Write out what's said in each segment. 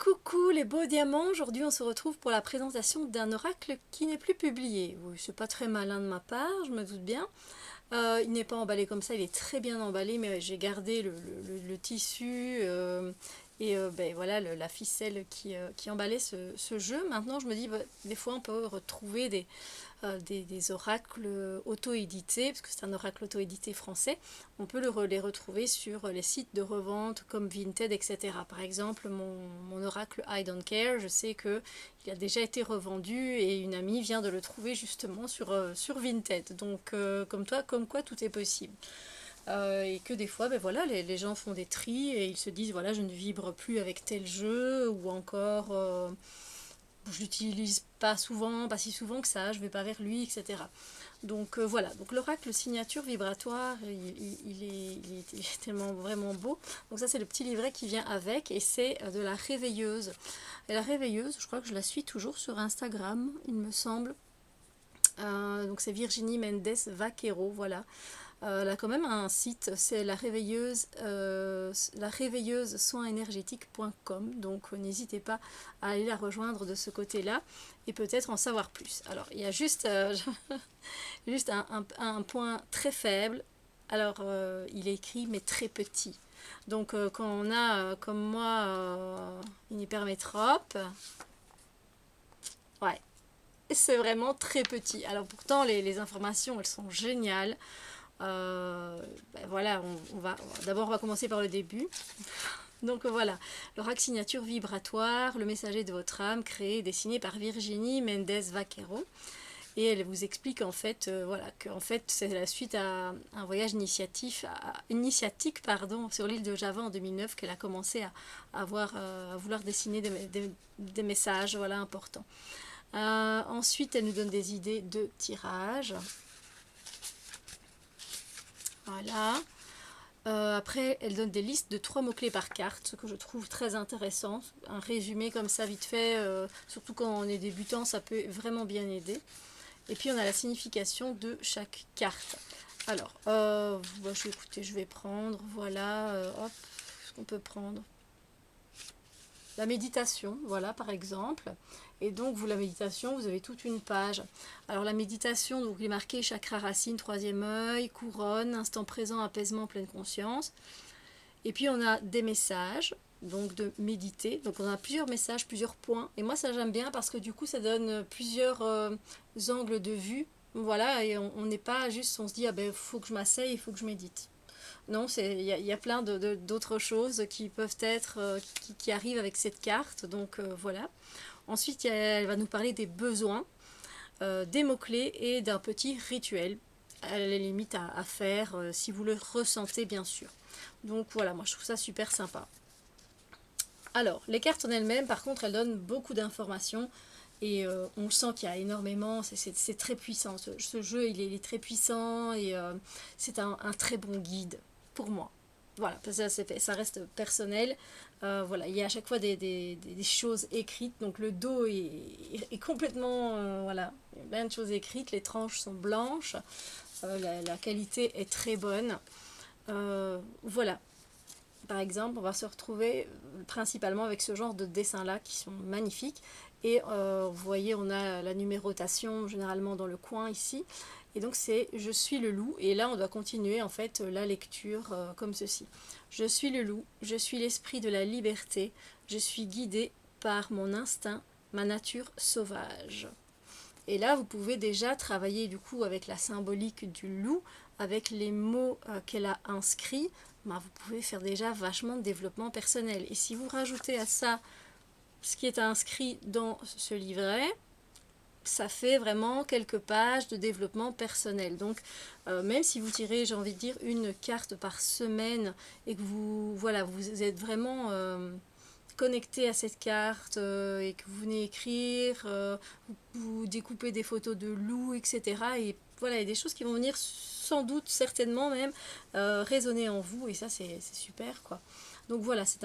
Coucou les beaux diamants, aujourd'hui on se retrouve pour la présentation d'un oracle qui n'est plus publié. Oui, c'est pas très malin de ma part, je me doute bien. Il n'est pas emballé comme ça, il est très bien emballé, mais j'ai gardé le tissu et voilà la ficelle qui emballait ce jeu. Maintenant je me dis, bah, des fois on peut retrouver des oracles auto-édités, parce que c'est un oracle auto-édité français. On peut les retrouver sur les sites de revente comme Vinted, etc. Par exemple, mon oracle I Don't Care, je sais qu'il a déjà été revendu et une amie vient de le trouver justement sur Vinted. Donc, comme quoi tout est possible. Et que des fois, ben voilà, les gens font des tris et ils se disent, voilà, je ne vibre plus avec tel jeu, ou encore je l'utilise pas souvent, pas si souvent que ça, je vais pas vers lui, etc. Donc voilà, donc l'oracle signature vibratoire, il est tellement vraiment beau. Donc ça c'est le petit livret qui vient avec et c'est de la réveilleuse. Et la réveilleuse, je crois que je la suis toujours sur Instagram, il me semble. Donc c'est Virginie Mendes Vaquero, voilà. Elle a quand même un site, c'est la réveilleuse soinsénergétique.com, donc n'hésitez pas à aller la rejoindre de ce côté-là et peut-être en savoir plus. Alors il y a juste, juste un point très faible, alors il est écrit mais très petit. Donc quand on a comme moi une hypermétrope, ouais, c'est vraiment très petit. Alors pourtant les informations elles sont géniales. Ben voilà, d'abord on va commencer par le début. Donc voilà, l'oracle signature vibratoire, le messager de votre âme, créé et dessiné par Virginie Mendes Vaquero. Et elle vous explique en fait, voilà, que en fait c'est la suite à un voyage initiatique sur l'île de Java en 2009 qu'elle a commencé à vouloir dessiner des messages, voilà, importants. Ensuite, elle nous donne des idées de tirage. Voilà. Après, elle donne des listes de 3 mots-clés par carte, ce que je trouve très intéressant. Un résumé comme ça, vite fait, surtout quand on est débutant, ça peut vraiment bien aider. Et puis, on a la signification de chaque carte. Alors, je vais prendre, voilà, hop, ce qu'on peut prendre. La méditation, voilà, par exemple. Et donc, la méditation, vous avez toute une page. Alors, la méditation, donc, il est marqué chakra racine, troisième œil, couronne, instant présent, apaisement, pleine conscience. Et puis, on a des messages, donc de méditer. Donc, on a plusieurs messages, plusieurs points. Et moi, ça, j'aime bien parce que du coup, ça donne plusieurs angles de vue. Voilà, et on n'est pas juste, on se dit, ah ben, il faut que je m'asseye, il faut que je médite. Non, y a plein d'autres choses qui peuvent être, qui arrivent avec cette carte. Donc, voilà. Ensuite, elle va nous parler des besoins, des mots-clés et d'un petit rituel, à la limite à faire, si vous le ressentez bien sûr. Donc voilà, moi je trouve ça super sympa. Alors, les cartes en elles-mêmes, par contre, elles donnent beaucoup d'informations. Et on sent qu'il y a énormément, c'est très puissant. Ce jeu, il est très puissant et c'est un très bon guide pour moi. Voilà, parce que ça reste personnel. Voilà, il y a à chaque fois des choses écrites. Donc le dos est complètement, voilà, il y a plein de choses écrites. Les tranches sont blanches. La qualité est très bonne. Voilà. Par exemple, on va se retrouver principalement avec ce genre de dessins-là qui sont magnifiques. Et vous voyez, on a la numérotation généralement dans le coin ici. Et donc c'est je suis le loup. Et là, on doit continuer en fait la lecture comme ceci. Je suis le loup, je suis l'esprit de la liberté, je suis guidé par mon instinct, ma nature sauvage. Et là, vous pouvez déjà travailler du coup avec la symbolique du loup, avec les mots qu'elle a inscrits. Ben, vous pouvez faire déjà vachement de développement personnel. Et si vous rajoutez à ça ce qui est inscrit dans ce livret, ça fait vraiment quelques pages de développement personnel. Donc, même si vous tirez, j'ai envie de dire, une carte par semaine et que vous êtes vraiment connecté à cette carte et que vous venez écrire, vous découpez des photos de loups, etc. Et voilà, il y a des choses qui vont venir sans doute, certainement même, résonner en vous et ça, c'est super, quoi. Donc voilà, c'est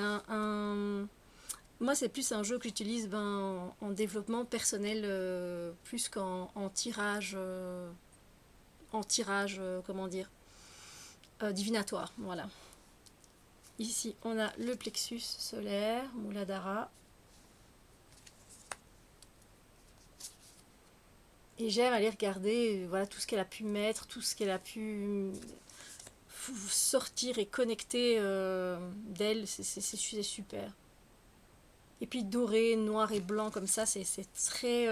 moi, c'est plus un jeu que j'utilise en développement personnel plus qu'en tirage, comment dire, divinatoire. Voilà. Ici, on a le plexus solaire, Muladhara. Et j'aime aller regarder voilà, tout ce qu'elle a pu mettre, tout ce qu'elle a pu sortir et connecter d'elle, c'est super. Et puis doré, noir et blanc comme ça, c'est très...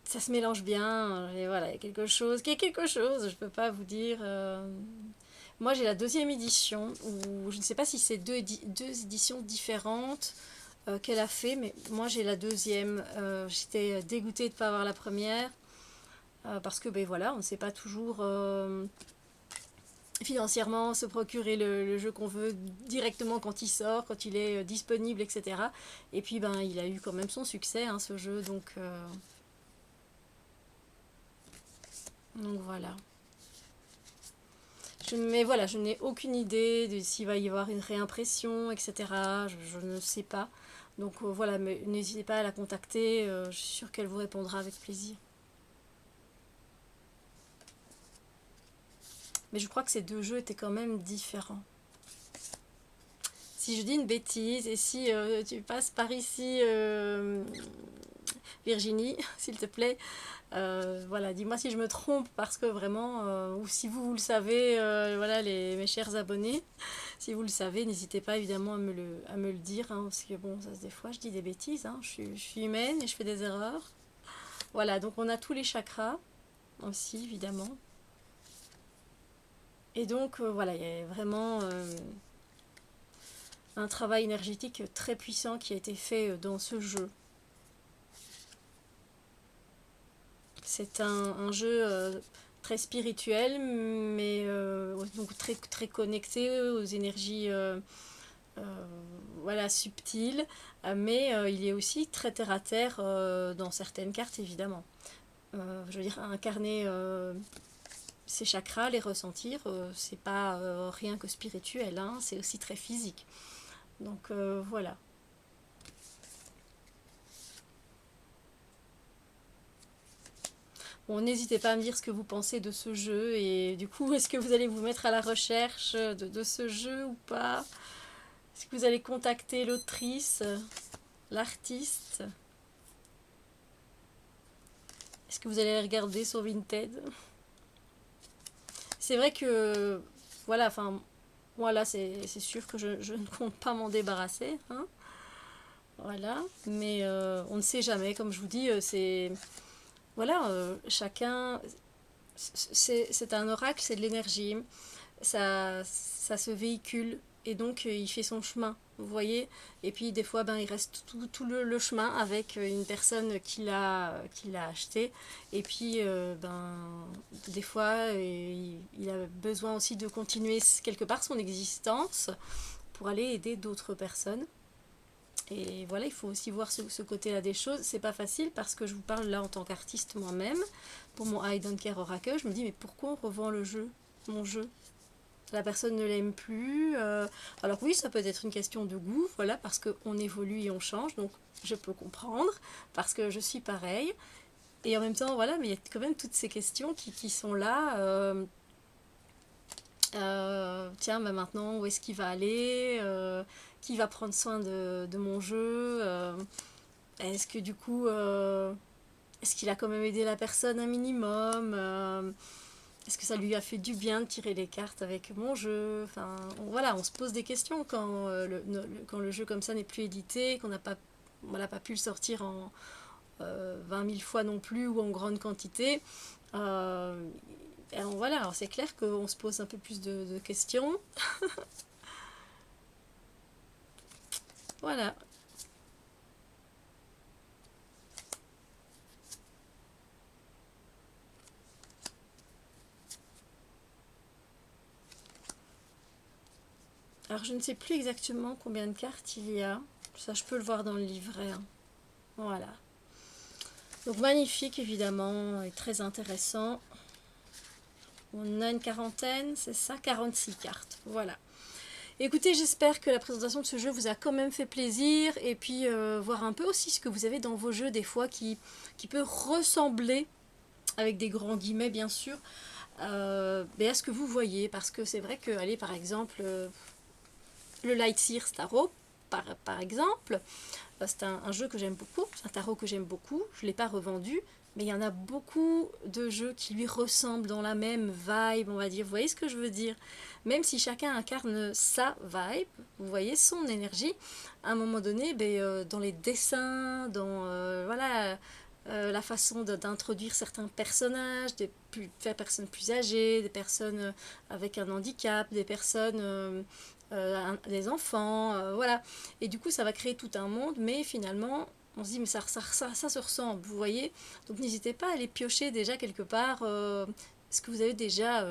ça se mélange bien, et voilà, il y a quelque chose, je peux pas vous dire. Moi j'ai la deuxième édition, où je ne sais pas si c'est deux éditions différentes qu'elle a fait, mais moi j'ai la deuxième. J'étais dégoûtée de ne pas avoir la première, parce que ben voilà, on ne sait pas toujours financièrement se procurer le jeu qu'on veut directement quand il sort, quand il est disponible, etc. Et puis ben il a eu quand même son succès, hein, ce jeu, donc voilà. Mais voilà, je n'ai aucune idée de s'il va y avoir une réimpression, etc. Je ne sais pas. Donc voilà, mais n'hésitez pas à la contacter, je suis sûre qu'elle vous répondra avec plaisir. Mais je crois que ces deux jeux étaient quand même différents. Si je dis une bêtise, et si tu passes par ici, Virginie, s'il te plaît, voilà, dis-moi si je me trompe, parce que vraiment, ou si vous le savez, voilà, mes chers abonnés, si vous le savez, n'hésitez pas évidemment à me le dire, hein, parce que bon, ça, des fois je dis des bêtises, hein, je suis humaine et je fais des erreurs. Voilà, donc on a tous les chakras aussi, évidemment. Et donc voilà, il y a vraiment un travail énergétique très puissant qui a été fait dans ce jeu. C'est un jeu très spirituel, mais donc très connecté aux énergies voilà, subtiles, mais il est aussi très terre à terre dans certaines cartes, évidemment. Je veux dire, incarner ces chakras, les ressentir, c'est pas rien que spirituel, hein, c'est aussi très physique. Donc voilà. Bon, n'hésitez pas à me dire ce que vous pensez de ce jeu, et du coup, est-ce que vous allez vous mettre à la recherche de ce jeu ou pas? Est-ce que vous allez contacter l'autrice, l'artiste? Est-ce que vous allez regarder sur Vinted? C'est vrai que, voilà, enfin, voilà, c'est sûr que je ne compte pas m'en débarrasser, hein, voilà, mais on ne sait jamais, comme je vous dis, voilà, chacun, c'est un oracle, c'est de l'énergie, ça se véhicule, et donc il fait son chemin, vous voyez, et puis des fois ben, il reste tout le chemin avec une personne qui l'a acheté, et puis ben, des fois il a besoin aussi de continuer quelque part son existence pour aller aider d'autres personnes. Et voilà, il faut aussi voir ce côté-là des choses. C'est pas facile parce que je vous parle là en tant qu'artiste moi-même. Pour mon I Don't Care Oracle, je me dis mais pourquoi on revend mon jeu? La personne ne l'aime plus. Alors oui, ça peut être une question de goût, voilà, parce qu'on évolue et on change, donc je peux comprendre, parce que je suis pareil. Et en même temps, voilà, mais il y a quand même toutes ces questions qui sont là. Tiens, bah maintenant, où est-ce qu'il va aller? Qui va prendre soin de mon jeu? Est-ce que du coup, est-ce qu'il a quand même aidé la personne un minimum? Est-ce que ça lui a fait du bien de tirer les cartes avec mon jeu? Enfin, voilà, on se pose des questions quand, quand le jeu comme ça n'est plus édité, qu'on n'a pas, voilà, pas pu le sortir en 20 000 fois non plus ou en grande quantité. Alors voilà, alors c'est clair qu'on se pose un peu plus de questions. Voilà. Alors je ne sais plus exactement combien de cartes il y a. Ça, je peux le voir dans le livret, hein. Voilà. Donc magnifique évidemment et très intéressant. On a une quarantaine, c'est ça, 46 cartes. Voilà. Écoutez, j'espère que la présentation de ce jeu vous a quand même fait plaisir, et puis voir un peu aussi ce que vous avez dans vos jeux des fois qui peut ressembler, avec des grands guillemets bien sûr, mais à ce que vous voyez, parce que c'est vrai que, allez, par exemple, le Lightseer Tarot, par exemple, c'est un jeu que j'aime beaucoup, c'est un tarot que j'aime beaucoup, je ne l'ai pas revendu, mais il y en a beaucoup de jeux qui lui ressemblent dans la même vibe, on va dire. Vous voyez ce que je veux dire? Même si chacun incarne sa vibe, vous voyez son énergie, à un moment donné, dans les dessins, dans voilà, la façon d'introduire certains personnages, des personnes plus âgées, des personnes avec un handicap, des personnes, des enfants, voilà. Et du coup, ça va créer tout un monde, mais finalement, on se dit, mais ça se ressemble, vous voyez. Donc n'hésitez pas à aller piocher déjà quelque part ce que vous avez déjà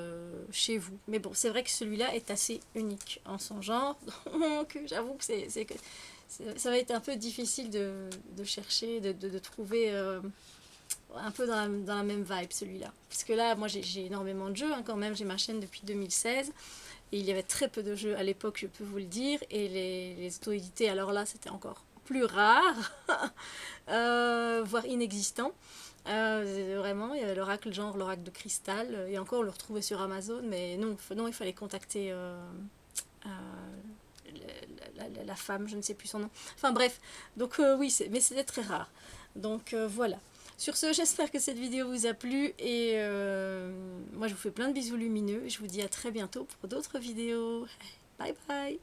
chez vous. Mais bon, c'est vrai que celui-là est assez unique en son genre, donc j'avoue que ça va être un peu difficile de chercher, de trouver un peu dans la même vibe celui-là. Parce que là, moi j'ai énormément de jeux quand même, j'ai ma chaîne depuis 2016. Et il y avait très peu de jeux à l'époque, je peux vous le dire. Et les auto-édités, alors là, c'était encore plus rare, voire inexistant. Vraiment, il y avait l'oracle, genre l'oracle de cristal. Et encore, on le retrouvait sur Amazon. Mais non, il fallait contacter la femme, je ne sais plus son nom. Enfin bref, donc oui, mais c'était très rare. Donc voilà. Sur ce, j'espère que cette vidéo vous a plu et moi je vous fais plein de bisous lumineux et je vous dis à très bientôt pour d'autres vidéos. Bye bye!